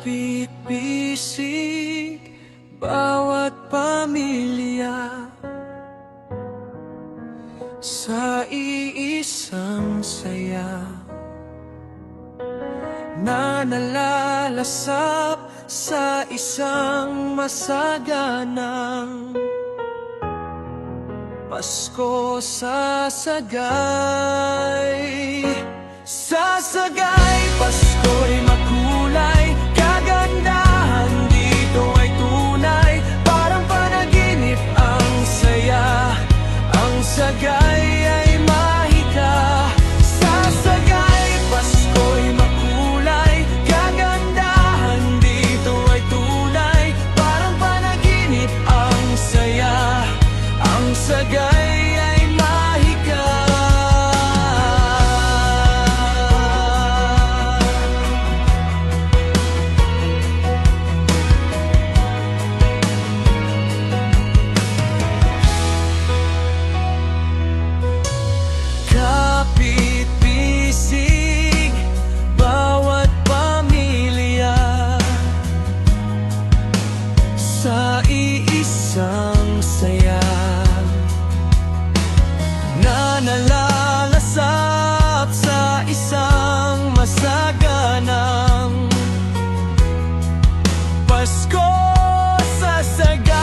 Kapit-bisig bawat pamilya sa iisang saya na nalalasap sa isang masaganang Pasko. Sasagay, sasagay, Pasko'y makulay, kagandahan dito ay tunay, parang panaginip ang saya, ang sagay ay mahika. Sasagay, Pasko'y makulay, kagandahan dito ay tunay, parang panaginip ang saya, ang sagay ay mahika. Kapit-bisig bawat pamilya sa iisang saya na nalalasap sa isang masaganang Pasko. Sasagay,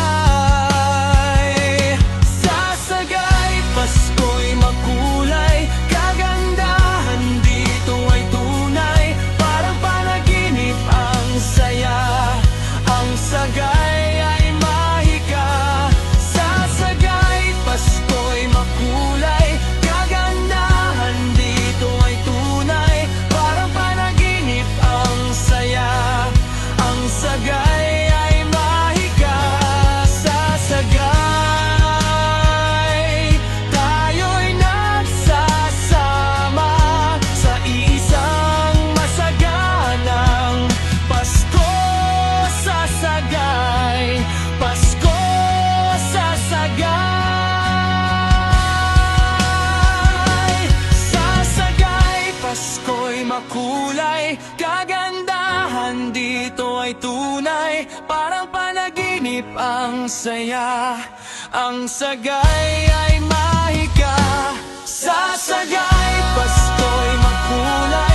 sasagay, Pasko'y makulay, kagandahan dito ay tunay, parang panaginip ang saya, ang sagay ay mahika. Sasagay, Pasko'y makulay, kagandahan dito ay tunay, parang panaginip ang saya, ang sagay ay mahika. Sasagay, tayo'y nagsasama sa isang masaganang Pasko. Sasagay, Pasko. Sasagay, sasagay, Pasko'y makulay, kagandahan dito ay tunay, parang panaginip ang saya, ang sagay ay mahika. Sasagay, Pasko'y makulay,